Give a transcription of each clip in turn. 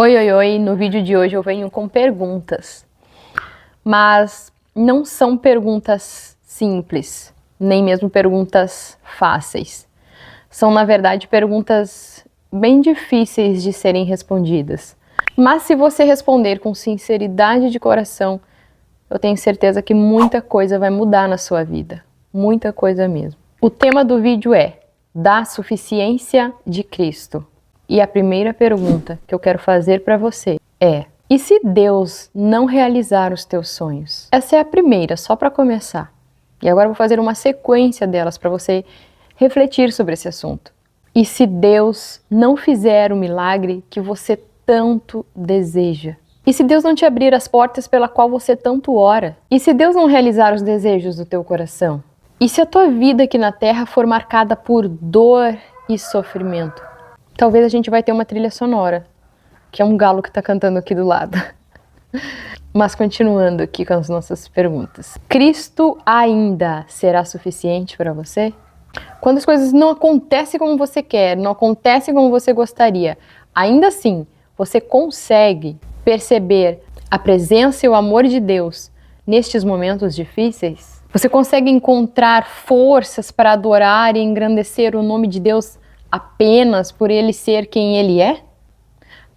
Oi, oi, oi! No vídeo de hoje eu venho com perguntas, mas não são perguntas simples, nem mesmo perguntas fáceis. São, na verdade, perguntas bem difíceis de serem respondidas. Mas se você responder com sinceridade de coração, eu tenho certeza que muita coisa vai mudar na sua vida. Muita coisa mesmo. O tema do vídeo é da suficiência de Cristo. E a primeira pergunta que eu quero fazer para você é: e se Deus não realizar os teus sonhos? Essa é a primeira, só para começar. E agora eu vou fazer uma sequência delas para você refletir sobre esse assunto. E se Deus não fizer o milagre que você tanto deseja? E se Deus não te abrir as portas pela qual você tanto ora? E se Deus não realizar os desejos do teu coração? E se a tua vida aqui na Terra for marcada por dor e sofrimento? Talvez a gente vai ter uma trilha sonora, que é um galo que está cantando aqui do lado. Mas continuando aqui com as nossas perguntas. Cristo ainda será suficiente para você? Quando as coisas não acontecem como você quer, não acontecem como você gostaria, ainda assim, você consegue perceber a presença e o amor de Deus nestes momentos difíceis? Você consegue encontrar forças para adorar e engrandecer o nome de Deus apenas por Ele ser quem Ele é?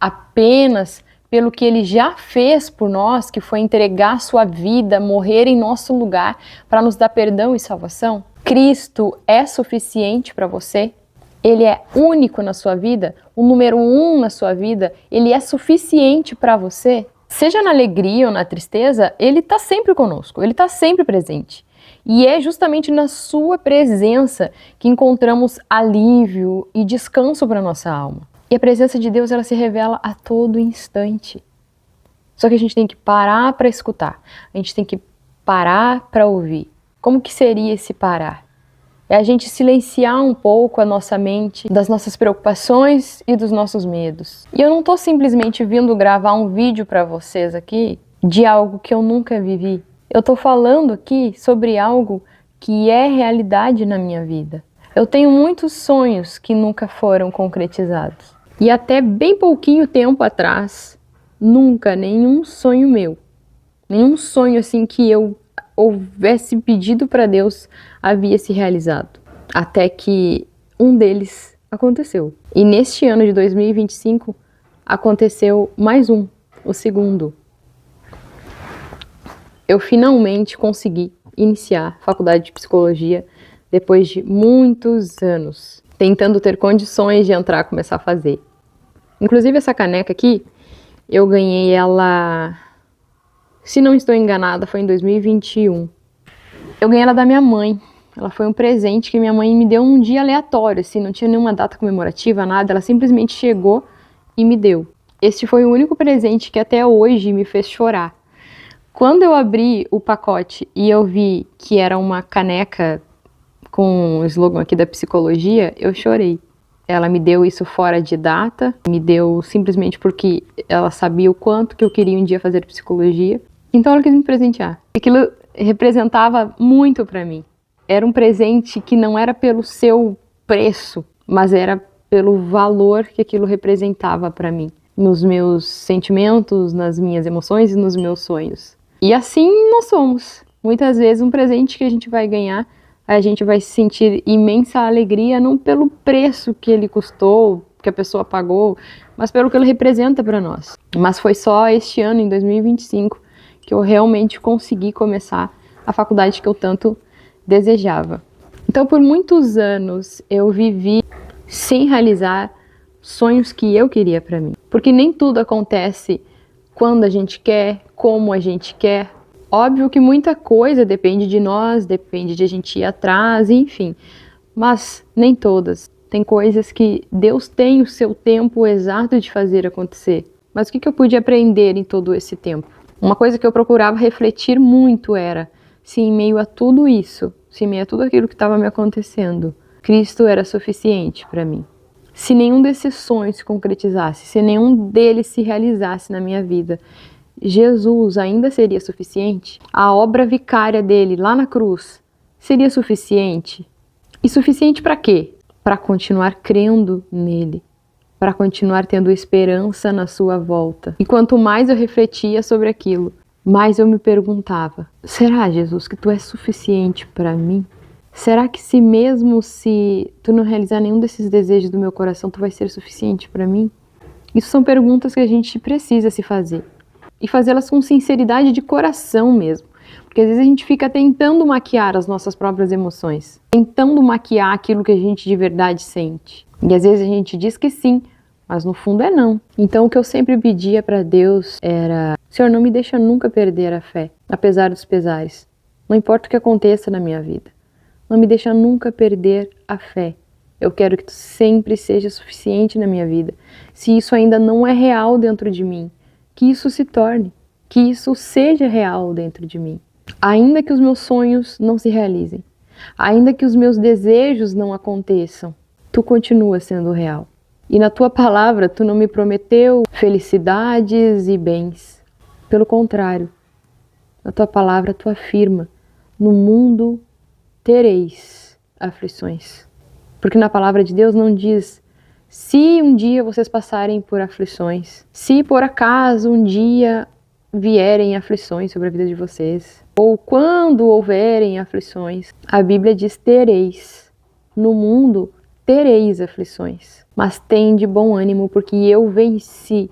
Apenas pelo que Ele já fez por nós, que foi entregar sua vida, morrer em nosso lugar para nos dar perdão e salvação? Cristo é suficiente para você? Ele é único na sua vida? O número 1 na sua vida? Ele é suficiente para você? Seja na alegria ou na tristeza, Ele está sempre conosco, Ele está sempre presente. E é justamente na sua presença que encontramos alívio e descanso para a nossa alma. E a presença de Deus, ela se revela a todo instante. Só que a gente tem que parar para escutar, a gente tem que parar para ouvir. Como que seria esse parar? É a gente silenciar um pouco a nossa mente das nossas preocupações e dos nossos medos. E eu não estou simplesmente vindo gravar um vídeo para vocês aqui de algo que eu nunca vivi. Eu estou falando aqui sobre algo que é realidade na minha vida. Eu tenho muitos sonhos que nunca foram concretizados. E até bem pouquinho tempo atrás, nunca nenhum sonho meu, nenhum sonho assim que eu houvesse pedido para Deus havia se realizado. Até que um deles aconteceu. E neste ano de 2025 aconteceu mais um, o segundo. Eu finalmente consegui iniciar a faculdade de psicologia depois de muitos anos, tentando ter condições de entrar e começar a fazer. Inclusive essa caneca aqui, eu ganhei ela, se não estou enganada, foi em 2021. Eu ganhei ela da minha mãe. Ela foi um presente que minha mãe me deu um dia aleatório, assim, não tinha nenhuma data comemorativa, nada. Ela simplesmente chegou e me deu. Este foi o único presente que até hoje me fez chorar. Quando eu abri o pacote e eu vi que era uma caneca com o slogan aqui da psicologia, eu chorei. Ela me deu isso fora de data, me deu simplesmente porque ela sabia o quanto que eu queria um dia fazer psicologia. Então ela quis me presentear. Aquilo representava muito para mim. Era um presente que não era pelo seu preço, mas era pelo valor que aquilo representava para mim, nos meus sentimentos, nas minhas emoções e nos meus sonhos. E assim nós somos. Muitas vezes um presente que a gente vai ganhar, a gente vai sentir imensa alegria, não pelo preço que ele custou, que a pessoa pagou, mas pelo que ele representa para nós. Mas foi só este ano, em 2025, que eu realmente consegui começar a faculdade que eu tanto desejava. Então, por muitos anos, eu vivi sem realizar sonhos que eu queria para mim. Porque nem tudo acontece quando a gente quer, como a gente quer. Óbvio que muita coisa depende de nós, depende de a gente ir atrás, enfim. Mas nem todas. Tem coisas que Deus tem o seu tempo exato de fazer acontecer. Mas o que eu pude aprender em todo esse tempo? Uma coisa que eu procurava refletir muito era se em meio a tudo isso, se em meio a tudo aquilo que estava me acontecendo, Cristo era suficiente para mim. Se nenhum desses sonhos se concretizasse, se nenhum deles se realizasse na minha vida, Jesus ainda seria suficiente? A obra vicária dele lá na cruz seria suficiente? E suficiente para quê? Para continuar crendo nele, para continuar tendo esperança na sua volta. E quanto mais eu refletia sobre aquilo, mais eu me perguntava: será, Jesus, que tu és suficiente para mim? Será que mesmo se tu não realizar nenhum desses desejos do meu coração, tu vai ser suficiente para mim? Isso são perguntas que a gente precisa se fazer. E fazê-las com sinceridade de coração mesmo. Porque às vezes a gente fica tentando maquiar as nossas próprias emoções. Tentando maquiar aquilo que a gente de verdade sente. E às vezes a gente diz que sim, mas no fundo é não. Então o que eu sempre pedia para Deus era: Senhor, não me deixa nunca perder a fé, apesar dos pesares. Não importa o que aconteça na minha vida. Não me deixa nunca perder a fé. Eu quero que tu sempre seja suficiente na minha vida. Se isso ainda não é real dentro de mim, que isso se torne, que isso seja real dentro de mim. Ainda que os meus sonhos não se realizem, ainda que os meus desejos não aconteçam, tu continua sendo real. E na tua palavra, tu não me prometeu felicidades e bens. Pelo contrário, na tua palavra, tu afirma: no mundo tereis aflições. Porque na palavra de Deus não diz: se um dia vocês passarem por aflições, se por acaso um dia vierem aflições sobre a vida de vocês, ou quando houverem aflições. A Bíblia diz: tereis. No mundo tereis aflições, mas tende bom ânimo, porque eu venci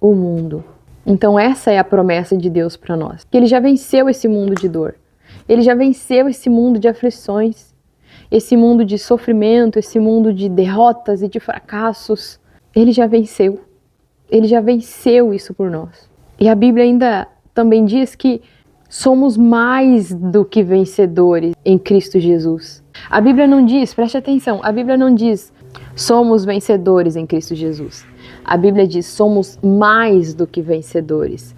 o mundo. Então essa é a promessa de Deus para nós, que Ele já venceu esse mundo de dor. Ele já venceu esse mundo de aflições, esse mundo de sofrimento, esse mundo de derrotas e de fracassos. Ele já venceu. Ele já venceu isso por nós. E a Bíblia ainda também diz que somos mais do que vencedores em Cristo Jesus. A Bíblia não diz, preste atenção, a Bíblia não diz somos vencedores em Cristo Jesus. A Bíblia diz somos mais do que vencedores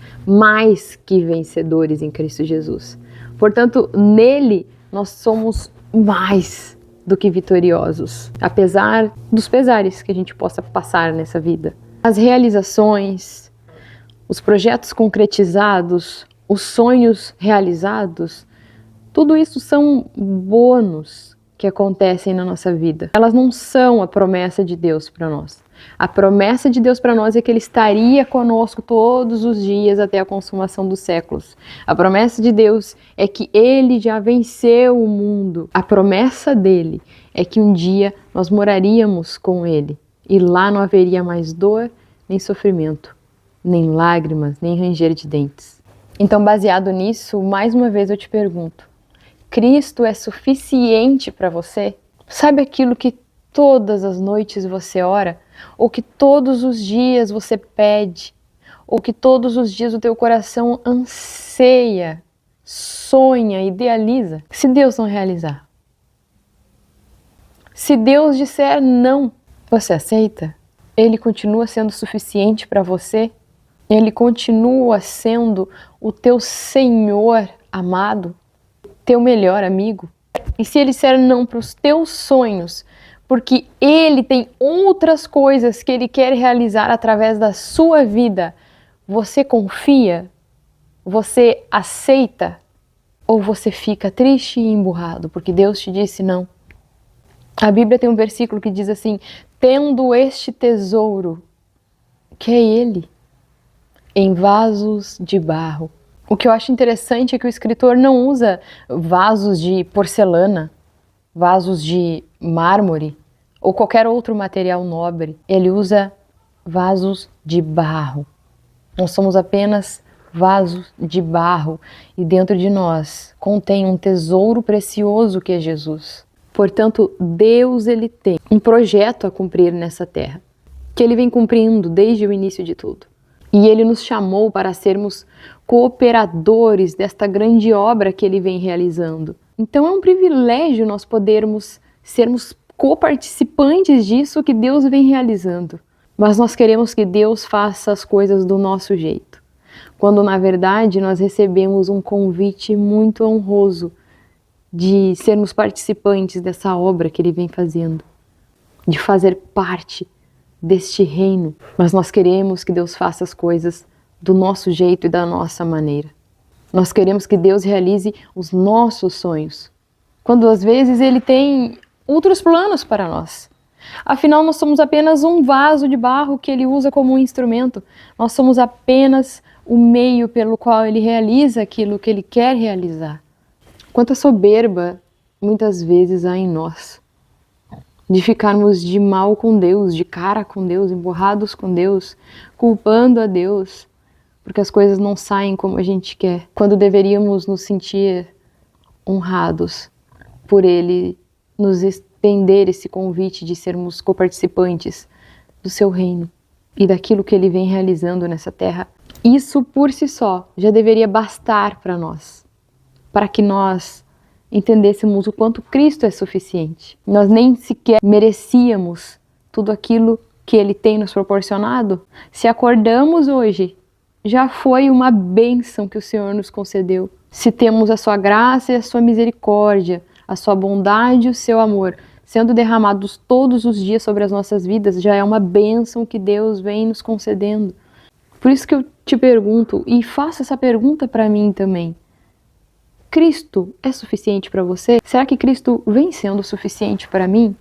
em Cristo Jesus. Portanto, nele nós somos mais do que vitoriosos, apesar dos pesares que a gente possa passar nessa vida. As realizações, os projetos concretizados, os sonhos realizados, tudo isso são bônus que acontecem na nossa vida. Elas não são a promessa de Deus para nós. A promessa de Deus para nós é que Ele estaria conosco todos os dias até a consumação dos séculos. A promessa de Deus é que Ele já venceu o mundo. A promessa dele é que um dia nós moraríamos com Ele e lá não haveria mais dor, nem sofrimento, nem lágrimas, nem ranger de dentes. Então, baseado nisso, mais uma vez eu te pergunto: Cristo é suficiente para você? Sabe aquilo que todas as noites você ora? Ou que todos os dias você pede? Ou que todos os dias o teu coração anseia, sonha, idealiza? Se Deus não realizar? Se Deus disser não, você aceita? Ele continua sendo suficiente para você? Ele continua sendo o teu Senhor amado? Teu melhor amigo? E se Ele disser não para os teus sonhos, porque Ele tem outras coisas que Ele quer realizar através da sua vida, você confia? Você aceita? Ou você fica triste e emburrado porque Deus te disse não? A Bíblia tem um versículo que diz assim: tendo este tesouro, que é Ele, em vasos de barro. O que eu acho interessante é que o escritor não usa vasos de porcelana, vasos de mármore ou qualquer outro material nobre. Ele usa vasos de barro. Nós somos apenas vasos de barro e dentro de nós contém um tesouro precioso que é Jesus. Portanto, Deus ele tem um projeto a cumprir nessa terra, que Ele vem cumprindo desde o início de tudo. E Ele nos chamou para sermos cooperadores desta grande obra que Ele vem realizando. Então é um privilégio nós podermos sermos coparticipantes disso que Deus vem realizando. Mas nós queremos que Deus faça as coisas do nosso jeito, quando na verdade nós recebemos um convite muito honroso de sermos participantes dessa obra que Ele vem fazendo, de fazer parte deste reino, mas nós queremos que Deus faça as coisas do nosso jeito e da nossa maneira. Nós queremos que Deus realize os nossos sonhos, quando às vezes Ele tem outros planos para nós. Afinal, nós somos apenas um vaso de barro que ele usa como um instrumento. Nós somos apenas o meio pelo qual ele realiza aquilo que ele quer realizar. Quanta soberba muitas vezes há em nós, de ficarmos de mal com Deus, de cara com Deus, emburrados com Deus, culpando a Deus, porque as coisas não saem como a gente quer, quando deveríamos nos sentir honrados por Ele nos estender esse convite de sermos coparticipantes do seu reino e daquilo que Ele vem realizando nessa terra. Isso por si só já deveria bastar para nós, para que nós entendêssemos o quanto Cristo é suficiente. Nós nem sequer merecíamos tudo aquilo que Ele tem nos proporcionado. Se acordamos hoje, já foi uma bênção que o Senhor nos concedeu. Se temos a sua graça e a sua misericórdia, a sua bondade e o seu amor sendo derramados todos os dias sobre as nossas vidas, já é uma bênção que Deus vem nos concedendo. Por isso que eu te pergunto, e faço essa pergunta para mim também: Cristo é suficiente para você? Será que Cristo vem sendo suficiente para mim?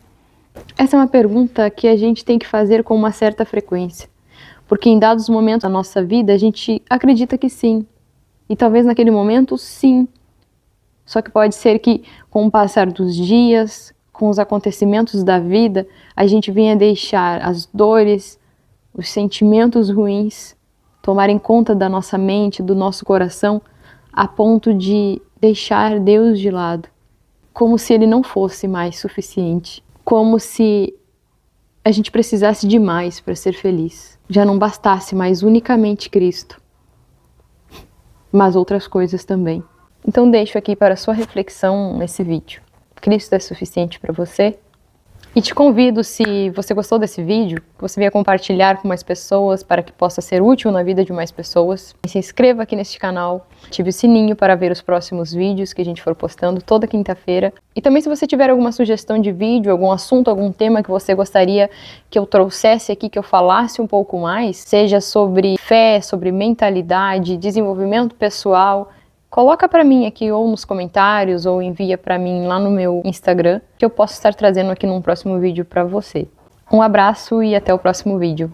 Essa é uma pergunta que a gente tem que fazer com uma certa frequência, porque em dados momentos da nossa vida a gente acredita que sim, e talvez naquele momento sim. Só que pode ser que com o passar dos dias, com os acontecimentos da vida, a gente venha deixar as dores, os sentimentos ruins tomarem conta da nossa mente, do nosso coração, a ponto de deixar Deus de lado, como se Ele não fosse mais suficiente, como se a gente precisasse de mais para ser feliz, já não bastasse mais unicamente Cristo, mas outras coisas também. Então deixo aqui para sua reflexão nesse vídeo. Cristo é suficiente para você? E te convido, se você gostou desse vídeo, que você venha compartilhar com mais pessoas para que possa ser útil na vida de mais pessoas. E se inscreva aqui neste canal, ative o sininho para ver os próximos vídeos que a gente for postando toda quinta-feira. E também, se você tiver alguma sugestão de vídeo, algum assunto, algum tema que você gostaria que eu trouxesse aqui, que eu falasse um pouco mais, seja sobre fé, sobre mentalidade, desenvolvimento pessoal, coloca para mim aqui ou nos comentários ou envia para mim lá no meu Instagram, que eu posso estar trazendo aqui num próximo vídeo para você. Um abraço e até o próximo vídeo.